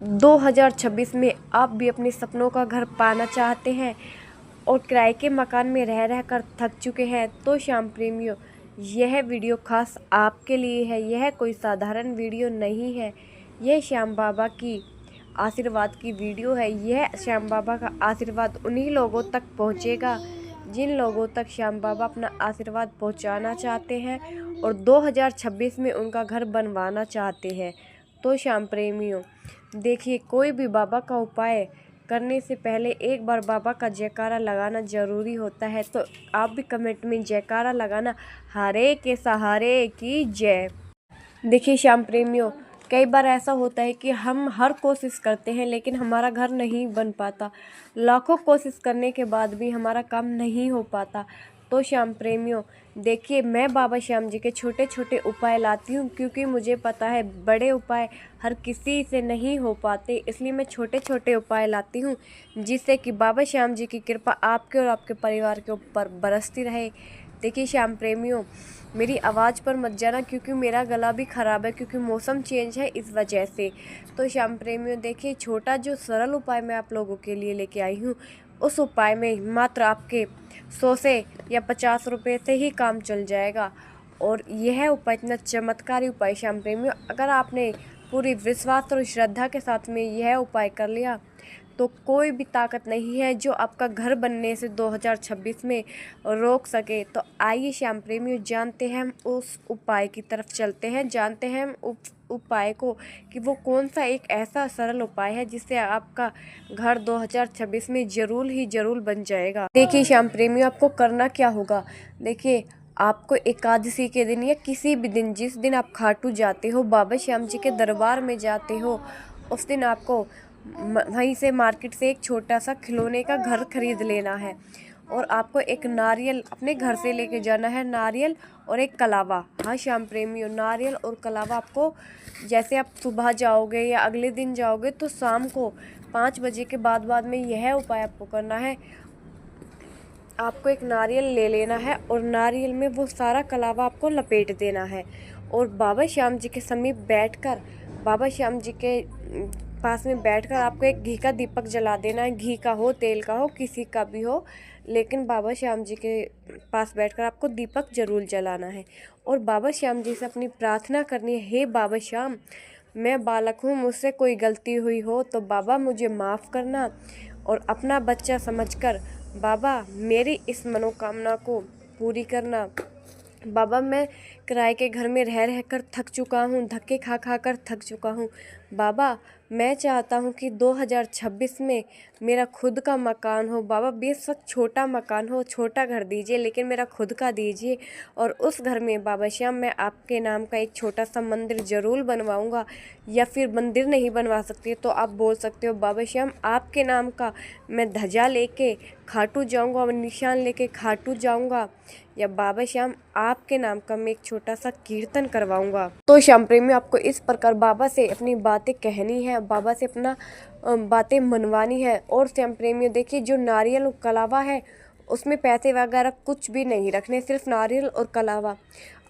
2026 में आप भी अपने सपनों का घर पाना चाहते हैं और किराए के मकान में रह रह कर थक चुके हैं तो श्याम प्रेमियों, यह वीडियो खास आपके लिए है। यह कोई साधारण वीडियो नहीं है, यह श्याम बाबा की आशीर्वाद की वीडियो है। यह श्याम बाबा का आशीर्वाद उन्हीं लोगों तक पहुंचेगा जिन लोगों तक श्याम बाबा अपना आशीर्वाद पहुंचाना चाहते हैं और 2026 में उनका घर बनवाना चाहते हैं। तो श्याम प्रेमियों, देखिए, कोई भी बाबा का उपाय करने से पहले एक बार बाबा का जयकारा लगाना ज़रूरी होता है। तो आप भी कमेंट में जयकारा लगाना, हरे के सहारे की जय। देखिए श्याम प्रेमियों, कई बार ऐसा होता है कि हम हर कोशिश करते हैं लेकिन हमारा घर नहीं बन पाता। लाखों कोशिश करने के बाद भी हमारा काम नहीं हो पाता। तो श्याम प्रेमियों, देखिए, मैं बाबा श्याम जी के छोटे छोटे उपाय लाती हूँ क्योंकि मुझे पता है बड़े उपाय हर किसी से नहीं हो पाते, इसलिए मैं छोटे छोटे उपाय लाती हूँ जिससे कि बाबा श्याम जी की कृपा आपके और आपके परिवार के ऊपर बरसती रहे। देखिए श्याम प्रेमियों, मेरी आवाज़ पर मत जाना क्योंकि मेरा गला भी ख़राब है क्योंकि मौसम चेंज है इस वजह से। तो श्याम प्रेमियों, देखिए, छोटा जो सरल उपाय मैं आप लोगों के लिए लेके आई हूँ, उस उपाय में मात्र आपके 100 से या 50 रुपये से ही काम चल जाएगा। और यह उपाय इतना चमत्कारी उपाय श्याम प्रेमियों, अगर आपने पूरी विश्वास और श्रद्धा के साथ में यह उपाय कर लिया तो कोई भी ताकत नहीं है जो आपका घर बनने से 2026 में रोक सके। तो आइए श्याम प्रेमियों, जानते हैं हम उस उपाय की तरफ चलते हैं, जानते हैं हम उस उपाय को कि वो कौन सा एक ऐसा सरल उपाय है जिससे आपका घर 2026 में ज़रूर बन जाएगा। देखिए श्याम प्रेमियों, आपको करना क्या होगा। देखिए, आपको एकादशी के दिन या किसी भी दिन, जिस दिन आप खाटू जाते हो, बाबा श्याम जी के दरबार में जाते हो, उस दिन आपको वहीं से मार्केट से एक छोटा सा खिलौने का घर खरीद लेना है और आपको एक नारियल अपने घर से लेके जाना है, नारियल और एक कलावा। हाँ श्याम प्रेमियों, नारियल और कलावा आपको, जैसे आप सुबह जाओगे या अगले दिन जाओगे तो शाम को 5 बजे के बाद में यह उपाय आपको करना है। आपको एक नारियल ले लेना है और नारियल में वो सारा कलावा आपको लपेट देना है और बाबा श्याम जी के समीप बैठकर, बाबा श्याम जी के पास में बैठकर आपको एक घी का दीपक जला देना है। घी का हो, तेल का हो, किसी का भी हो, लेकिन बाबा श्याम जी के पास बैठकर आपको दीपक जरूर जलाना है और बाबा श्याम जी से अपनी प्रार्थना करनी है, हे बाबा श्याम, मैं बालक हूँ, मुझसे कोई गलती हुई हो तो बाबा मुझे माफ़ करना और अपना बच्चा समझकर बाबा मेरी इस मनोकामना को पूरी करना। बाबा, मैं किराए के घर में रह रहकर थक चुका हूँ, धक्के खा खा कर थक चुका हूँ। बाबा, मैं चाहता हूँ कि 2026 में मेरा खुद का मकान हो। बाबा, बेशक छोटा मकान हो, छोटा घर दीजिए, लेकिन मेरा खुद का दीजिए और उस घर में बाबा श्याम मैं आपके नाम का एक छोटा सा मंदिर ज़रूर बनवाऊँगा। या फिर मंदिर नहीं बनवा सकती तो आप बोल सकते हो, बाबा श्याम आपके नाम का मैं ध्वजा लेके खाटू जाऊँगा और निशान लेके खाटू जाऊँगा, या बाबा श्याम आपके नाम का मैं एक छोटा सा कीर्तन करवाऊंगा। तो श्याम प्रेमी, आपको इस प्रकार बाबा से अपनी बातें कहनी है, बाबा से अपना बातें मनवानी है। और श्याम प्रेमियों, देखिए, जो नारियल कलावा है उसमें पैसे वगैरह कुछ भी नहीं रखने, सिर्फ नारियल और कलावा।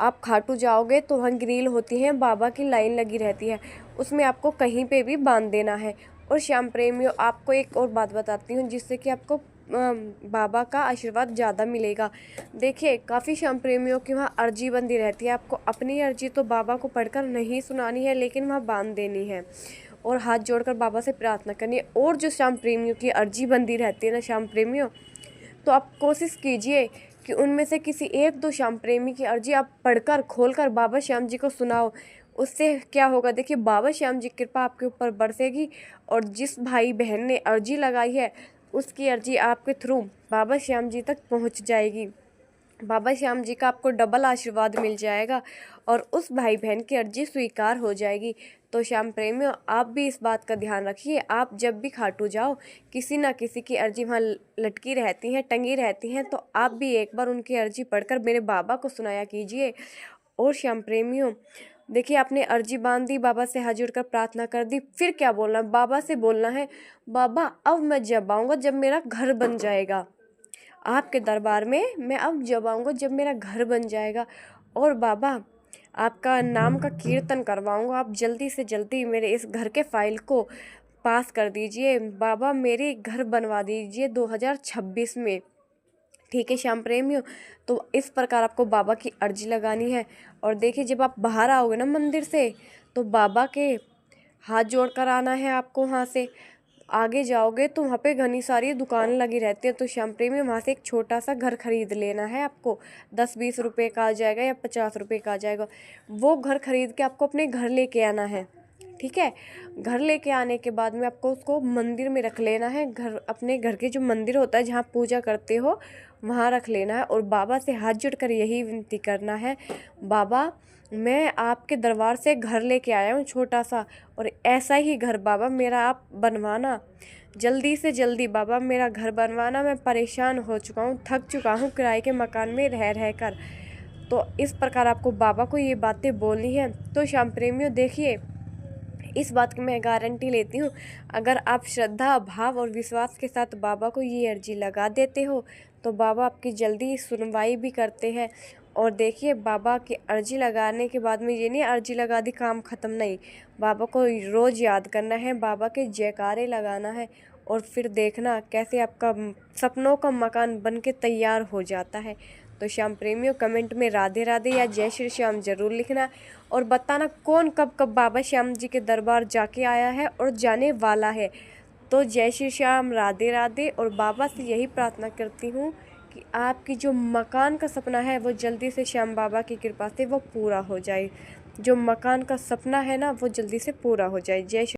आप खाटू जाओगे तो वहाँ ग्रिल होती है, बाबा की लाइन लगी रहती है, उसमें आपको कहीं पे भी बांध देना है। और श्याम प्रेमियों, आपको एक और बात बताती हूँ जिससे कि आपको बाबा का आशीर्वाद ज़्यादा मिलेगा। देखिए, काफ़ी श्याम प्रेमियों की वहाँ अर्जी बंदी रहती है, आपको अपनी अर्जी तो बाबा को पढ़कर नहीं सुनानी है लेकिन वहाँ बांध देनी है और हाथ जोड़कर बाबा से प्रार्थना करनी है। और जो श्याम प्रेमियों की अर्जी बंदी रहती है ना श्याम प्रेमियों, तो आप कोशिश कीजिए कि उनमें से किसी एक दो श्याम प्रेमी की अर्जी आप पढ़कर खोलकर बाबा श्याम जी को सुनाओ। उससे क्या होगा, देखिए, बाबा श्याम जी की कृपा आपके ऊपर बरसेगी और जिस भाई बहन ने अर्जी लगाई है उसकी अर्जी आपके थ्रू बाबा श्याम जी तक पहुंच जाएगी। बाबा श्याम जी का आपको डबल आशीर्वाद मिल जाएगा और उस भाई बहन की अर्जी स्वीकार हो जाएगी। तो श्याम प्रेमियों, आप भी इस बात का ध्यान रखिए, आप जब भी खाटू जाओ किसी ना किसी की अर्जी वहाँ लटकी रहती है, टंगी रहती हैं, तो आप भी एक बार उनकी अर्जी पढ़कर मेरे बाबा को सुनाया कीजिए। और श्याम प्रेमियों, देखिए, आपने अर्जी बांध दी, बाबा से हाथ जोड़कर प्रार्थना कर दी, फिर क्या बोलना, बाबा से बोलना है, बाबा अब मैं जब आऊँगा जब मेरा घर बन जाएगा, आपके दरबार में मैं अब जब आऊँगा जब मेरा घर बन जाएगा। और बाबा, आपका नाम का कीर्तन करवाऊंगा। आप जल्दी से जल्दी मेरे इस घर के फाइल को पास कर दीजिए बाबा, मेरे घर बनवा दीजिए 2026 में। ठीक है श्याम प्रेमियों, तो इस प्रकार आपको बाबा की अर्जी लगानी है। और देखिए, जब आप बाहर आओगे ना मंदिर से, तो बाबा के हाथ जोड़ कर आना है आपको। वहाँ से आगे जाओगे तो वहाँ पे घनी सारी दुकान लगी रहती है, तो श्याम प्रेमी वहाँ से एक छोटा सा घर खरीद लेना है आपको। 10-20 रुपये का आ जाएगा या 50 रुपये का आ जाएगा। वो घर खरीद के आपको अपने घर लेके आना है। ठीक है, घर लेके आने के बाद में आपको उसको मंदिर में रख लेना है। अपने घर के जो मंदिर होता है जहाँ पूजा करते हो वहाँ रख लेना है। और बाबा से हाथ जोड़कर यही विनती करना है, बाबा मैं आपके दरबार से घर लेके आया हूँ छोटा सा, और ऐसा ही घर बाबा मेरा आप बनवाना, जल्दी से जल्दी बाबा मेरा घर बनवाना। मैं परेशान हो चुका हूँ, थक चुका हूँ किराए के मकान में रह रह कर। तो इस प्रकार आपको बाबा को ये बातें बोलनी है। तो श्याम प्रेमियों देखिए, इस बात की मैं गारंटी लेती हूँ, अगर आप श्रद्धा, भाव और विश्वास के साथ बाबा को ये अर्जी लगा देते हो तो बाबा आपकी जल्दी सुनवाई भी करते हैं। और देखिए, बाबा की अर्जी लगाने के बाद में ये नहीं अर्जी लगा दी काम ख़त्म, नहीं, बाबा को रोज़ याद करना है, बाबा के जयकारे लगाना है। और फिर देखना कैसे आपका सपनों का मकान बन के तैयार हो जाता है। तो श्याम प्रेमियों, कमेंट में राधे राधे या जय श्री श्याम ज़रूर लिखना, और बताना कौन कब कब बाबा श्याम जी के दरबार जाके आया है और जाने वाला है। तो जय श्री श्याम, राधे राधे। और बाबा से यही प्रार्थना करती हूँ कि आपकी जो मकान का सपना है वो जल्दी से श्याम बाबा की कृपा से वो पूरा हो जाए। जो मकान का सपना है ना वो जल्दी से पूरा हो जाए। जय श्री